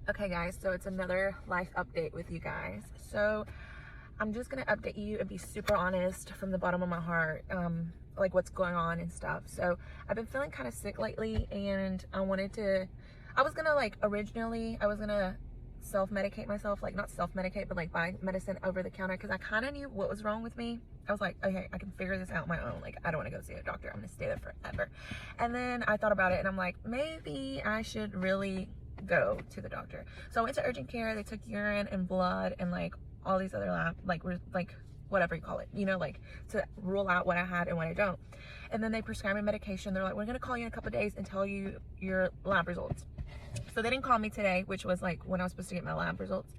Okay guys, so it's another life update with you guys. So I'm just gonna update you and be super honest from the bottom of my heart, like what's going on and stuff. So I've been feeling kind of sick lately, and I was gonna originally I was gonna self-medicate myself, like not self-medicate, but like buy medicine over the counter, because I kind of knew what was wrong with me. I was like, okay, I can figure this out on my own. Like, I don't want to go see a doctor. I'm gonna stay there forever. And then I thought about it, and I'm like, maybe I should really go to the doctor. So I went to urgent care. They took urine and blood and like all these other lab, like whatever you call it, like to rule out what I had and what I don't. And then they prescribed me medication. They're like, we're gonna call you in a couple of days and tell you your lab results. So they didn't call me today, which was like when I was supposed to get my lab results.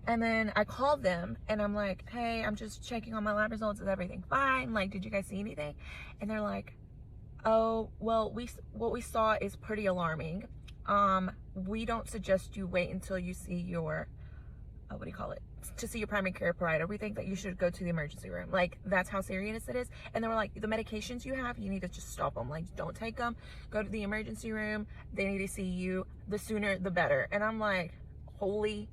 And then I called them and I'm like, hey, I'm just checking on my lab results. Is everything fine? Like, did you guys see anything? And they're like, oh, well, what we saw is pretty alarming. We don't suggest you wait until you see your, what do you call it? To see your primary care provider. We think that you should go to the emergency room. Like, that's how serious it is. And they were like, the medications you have, you need to just stop them. Like, don't take them. Go to the emergency room. They need to see you. The sooner, the better. And I'm like, I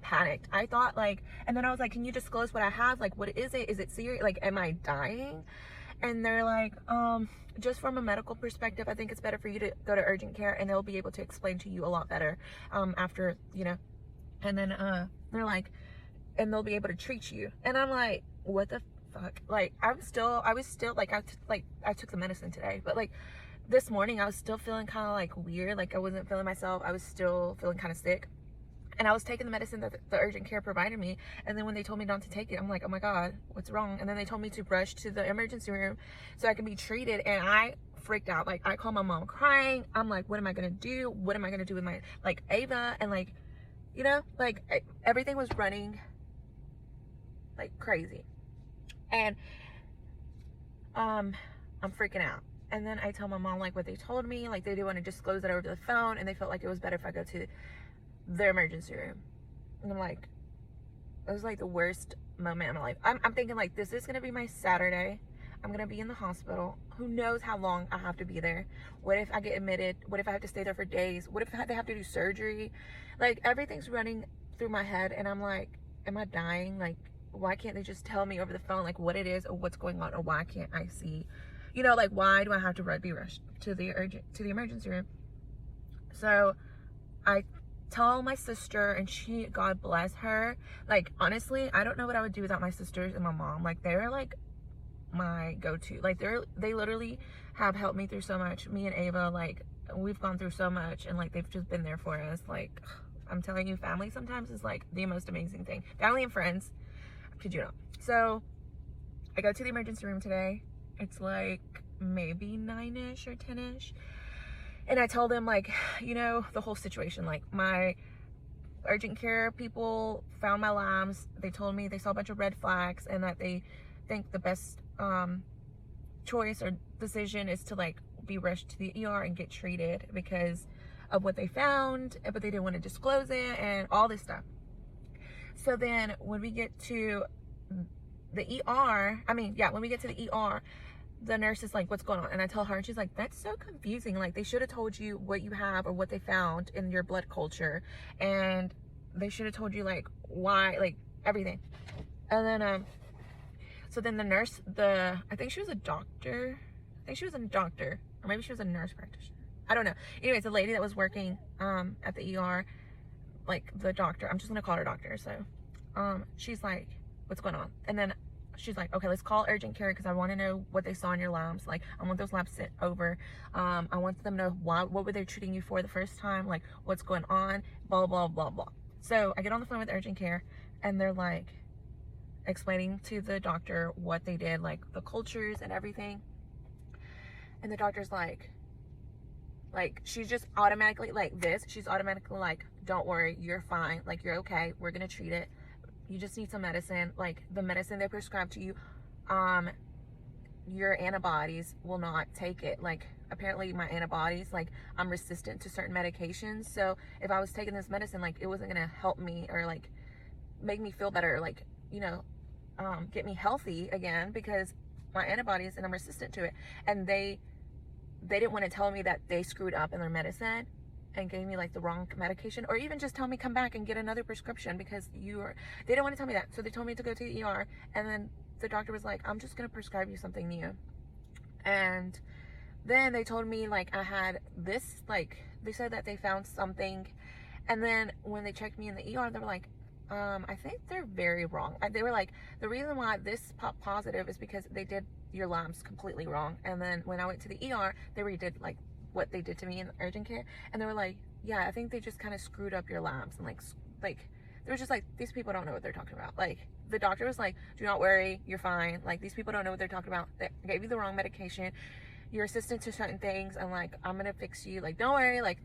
panicked. I thought and then I was like, can you disclose what I have? Like, what is it? Is it serious? Like, am I dying? And they're like, just from a medical perspective, I think it's better for you to go to urgent care, and they'll be able to explain to you a lot better after, and then they're like, and they'll be able to treat you. And I'm like, what the fuck? Like, I was still I took the medicine today, but like this morning I was still feeling kind of like weird. Like, I wasn't feeling myself. I was still feeling kind of sick. And I was taking the medicine that the urgent care provided me. And then when they told me not to take it, I'm like, oh my God, what's wrong? And then they told me to rush to the emergency room so I can be treated. And I freaked out. Like, I called my mom crying. I'm like, what am I going to do? What am I going to do with my, Ava? And everything was running like crazy. And I'm freaking out. And then I tell my mom what they told me. Like, they didn't want to disclose it over the phone, and they felt like it was better if I go to their emergency room. And I'm like, it was like the worst moment in my life. I'm thinking this is gonna be my Saturday. I'm gonna be in the hospital. Who knows how long I have to be there? What if I get admitted? What if I have to stay there for days? What if they have to do surgery? Like, everything's running through my head, and I'm like, am I dying? Like, why can't they just tell me over the phone what it is or what's going on, or why can't I see? Why do I have to be rushed to the emergency room? So I tell my sister, and she, God bless her, honestly, I don't know what I would do without my sisters and my mom. They're my go-to. They literally have helped me through so much. Me and Ava, we've gone through so much, and they've just been there for us. I'm telling you, family sometimes is the most amazing thing. Family and friends, I kid you not. So I go to the emergency room today. It's maybe 9ish or 10ish. And I told them, the whole situation. My urgent care people found my labs. They told me they saw a bunch of red flags, and that they think the best choice or decision is to be rushed to the ER and get treated because of what they found, but they didn't want to disclose it and all this stuff. So then when we get to the ER, when we get to the ER, the nurse is like, what's going on? And I tell her, and she's like, that's so confusing. They should have told you what you have or what they found in your blood culture, and they should have told you why, everything. And then so then the nurse, I think she was a doctor. I think she was a doctor, or maybe she was a nurse practitioner. I don't know. Anyways, the lady that was working at the ER, the doctor, I'm just gonna call her doctor. So she's like, what's going on? And then she's like, okay, let's call urgent care, because I want to know what they saw in your labs. I want those labs sent over. I want them to know what were they treating you for the first time, what's going on, blah, blah, blah, blah. So I get on the phone with urgent care, and they're explaining to the doctor what they did, the cultures and everything. And the doctor's she's just automatically she's automatically don't worry, you're fine, you're okay, we're gonna treat it. You just need some medicine. The medicine they prescribe to you, your antibodies will not take it. Apparently my antibodies, I'm resistant to certain medications. So if I was taking this medicine, it wasn't gonna help me or make me feel better, get me healthy again, because my antibodies, and I'm resistant to it. And they didn't want to tell me that they screwed up in their medicine. and gave me like the wrong medication, or even just tell me come back and get another prescription because they didn't want to tell me that. So they told me to go to the ER, and then the doctor was like, I'm just going to prescribe you something new. And then they told me like I had this, like they said that they found something, and then when they checked me in the ER, they were like, I think they're very wrong. They were like, the reason why this popped positive is because they did your labs completely wrong. And then when I went to the ER, they redid like what they did to me in urgent care, and they were like, yeah, I think they just kind of screwed up your labs. And like they were just like, these people don't know what they're talking about. Like the doctor was like, do not worry, you're fine. Like these people don't know what they're talking about. They gave you the wrong medication, you're resistant to certain things, and like I'm gonna fix you. Like don't worry, like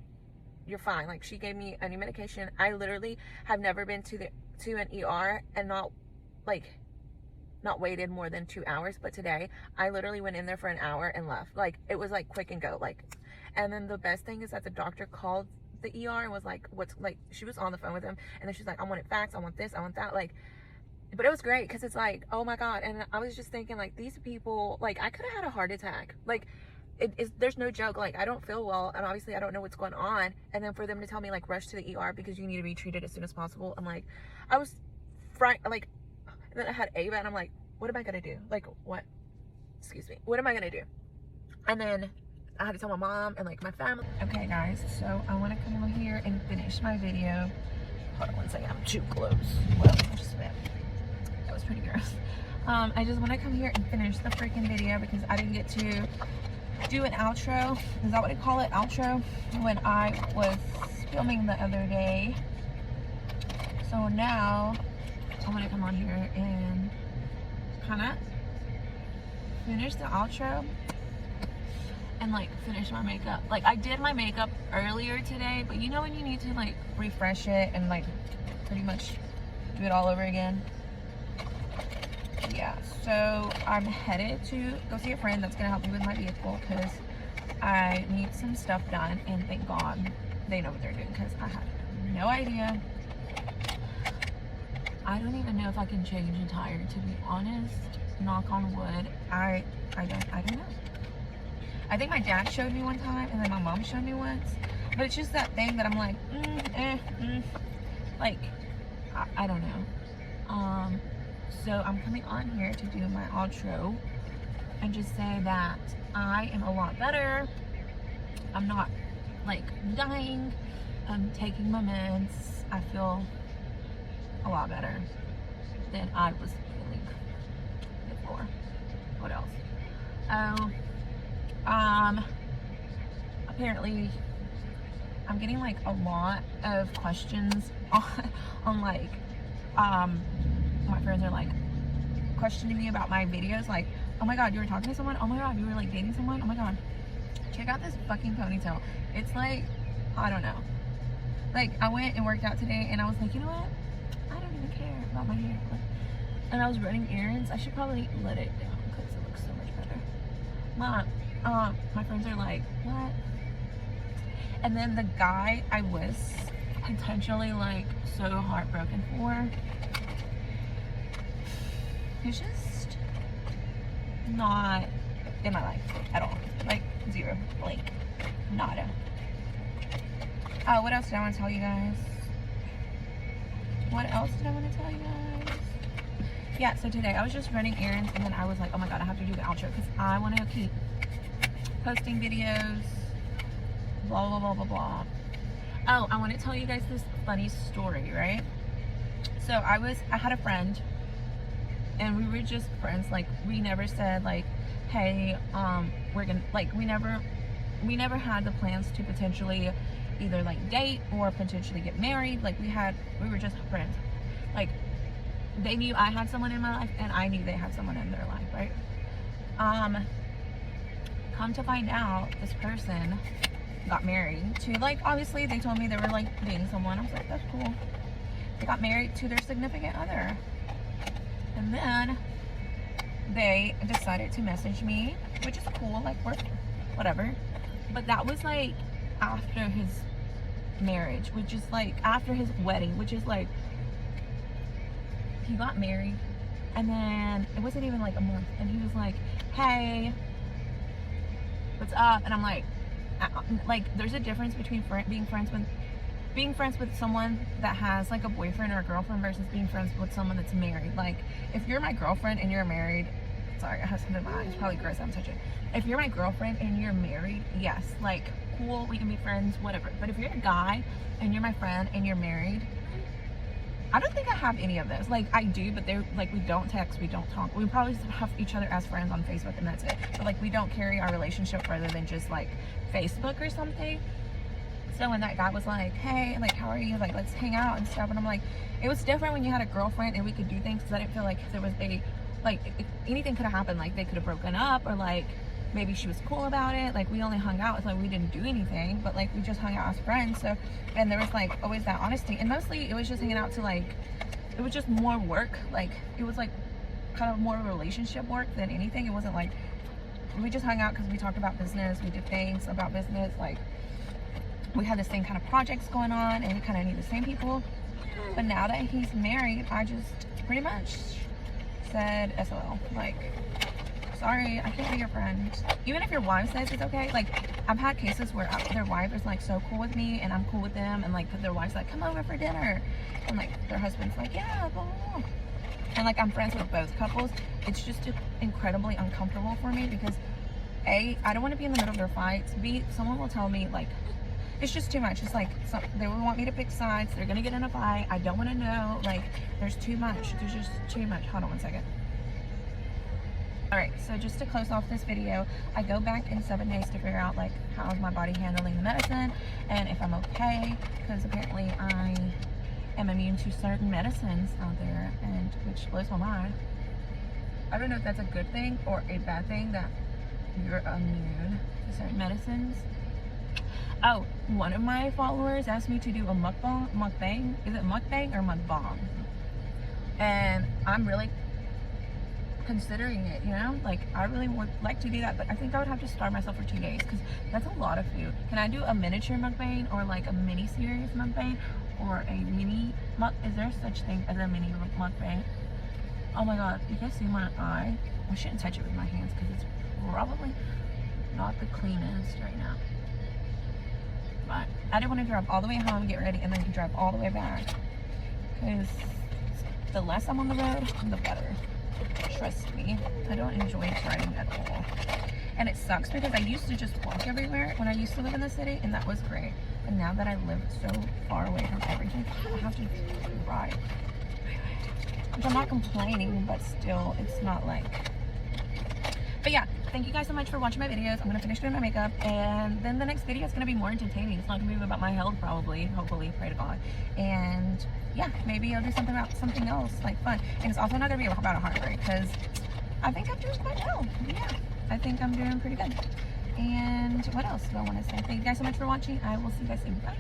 you're fine. Like she gave me a new medication. I literally have never been to an ER and not waited more than 2 hours, but today I literally went in there for an hour and left. Like it was like quick and go. Like, and then the best thing is that the doctor called the ER and was like, what's, like, she was on the phone with him, and then she's like, I want it faxed, I want this, I want that. Like, but it was great because it's like, oh my god. And I was just thinking, like, these people, like, I could have had a heart attack. Like there's no joke. Like I don't feel well, and obviously I don't know what's going on, and then for them to tell me like rush to the ER because you need to be treated as soon as possible, I'm like, I was frightened. Like, and then I had Ava, and I'm like, what am I gonna do? Like, what? Excuse me. What am I gonna do? And then I had to tell my mom and like my family. Okay guys, so I want to come on here and finish my video. Hold on one second, I'm too close. Well, just a bit. That was pretty gross. I just want to come here and finish the freaking video because I didn't get to do an outro. Is that what I call it? Outro? When I was filming the other day. So now I want to come on here and kind of finish the outro and like finish my makeup. Like I did my makeup earlier today, but you know when you need to like refresh it and like pretty much do it all over again. Yeah, so I'm headed to go see a friend that's gonna help me with my vehicle because I need some stuff done, and thank God they know what they're doing because I had no idea. I don't even know if I can change a tire, to be honest. Knock on wood. I don't know. I think my dad showed me one time, and then my mom showed me once. But it's just that thing that I'm like, like, I don't know. So I'm coming on here to do my outro and just say that I am a lot better. I'm not like dying. I'm taking my meds. I feel a lot better than I was feeling before. What else? Apparently I'm getting like a lot of questions on like, my friends are like questioning me about my videos, like, oh my god, you were talking to someone, oh my god, you were like dating someone, oh my god, check out this fucking ponytail. It's like, I don't know, like I went and worked out today and I was like, you know what, I don't even care about my hair. And I was running errands. I should probably let it down because it looks so much better. My friends are like, what? And then the guy I was potentially like so heartbroken for, he's just not in my life at all. Like zero, blank, nada. What else did I want to tell you guys? What else did I want to tell you guys? Yeah, so today I was just running errands, and then I was like, oh my god, I have to do the outro because I want to keep posting videos, blah blah blah blah blah. Oh, I want to tell you guys this funny story, right? So I had a friend, and we were just friends. Like we never said like, hey, we're gonna, like, we never had the plans to potentially either like date or potentially get married. Like we were just friends. Like they knew I had someone in my life, and I knew they had someone in their life, right? Come to find out, this person got married to, like, obviously they told me they were like dating someone. I was like, that's cool. They got married to their significant other, and then they decided to message me, which is cool, like we're whatever. But that was like after his marriage, which is like after his wedding, which is like he got married, and then it wasn't even like a month, and he was like, hey, what's up? And I'm like, like, there's a difference between being friends with someone that has like a boyfriend or a girlfriend versus being friends with someone that's married. Like, if you're my girlfriend and you're married, sorry, I have something in my eye. It's probably gross. I'm touching. If you're my girlfriend and you're married, yes, like, cool, we can be friends, whatever. But if you're a guy and you're my friend and you're married, I don't think I have any of those. Like, I do, but they're like, we don't text, we don't talk. We probably have each other as friends on Facebook, and that's it. But like, we don't carry our relationship further than just like Facebook or something. So when that guy was like, hey, like, how are you? Like, let's hang out and stuff. And I'm like, it was different when you had a girlfriend and we could do things, because I didn't feel like there was like, anything could have happened. Like, they could have broken up, or like, maybe she was cool about it. Like, we only hung out. It's like, we didn't do anything, but like, we just hung out as friends. So, and there was like always that honesty, and mostly it was just hanging out to like, it was just more work. Like, it was like kind of more relationship work than anything. It wasn't like, we just hung out because we talked about business, we did things about business, like, we had the same kind of projects going on, and we kind of knew the same people. But now that he's married, I just pretty much said SOL. Like, sorry, I can't be your friend. Even if your wife says it's okay. Like, I've had cases where their wife is like so cool with me and I'm cool with them, and like their wife's like, come over for dinner, and like their husband's like, yeah, blah, blah, blah. And like, I'm friends with both couples. It's just incredibly uncomfortable for me, because A, I don't want to be in the middle of their fights. B, someone will tell me like, it's just too much. It's like, they will want me to pick sides. They're gonna get in a fight. I don't want to know. Like, there's too much. There's just too much. Hold on one second. All right, so just to close off this video, I go back in 7 days to figure out like, how's my body handling the medicine and if I'm okay, because apparently I am immune to certain medicines out there, and which blows my mind. I don't know if that's a good thing or a bad thing that you're immune to certain medicines. Oh, one of my followers asked me to do a mukbang. Is it mukbang or mukbang? And I'm really considering it, you know? Like, I really would like to do that, but I think I would have to starve myself for 2 days, because that's a lot of food. Can I do a miniature mukbang, or like a mini series mukbang, or a mini is there such thing as a mini mukbang? Oh my god, you guys see my eye? I shouldn't touch it with my hands because it's probably not the cleanest right now. But I didn't want to drive all the way home, get ready, and then drive all the way back, because the less I'm on the road, the better. Trust me, I don't enjoy driving at all. And it sucks because I used to just walk everywhere when I used to live in the city, and that was great. But now that I live so far away from everything, I have to drive. Which I'm not complaining, but still, it's not like... But yeah, thank you guys so much for watching my videos. I'm going to finish doing my makeup, and then the next video is going to be more entertaining. It's not going to be about my health, probably, hopefully, pray to God. And yeah, maybe I'll do something about something else, like fun. And it's also not going to be about a heartbreak, because I think I'm doing quite well. Yeah, I think I'm doing pretty good. And what else do I want to say? Thank you guys so much for watching. I will see you guys soon. Bye.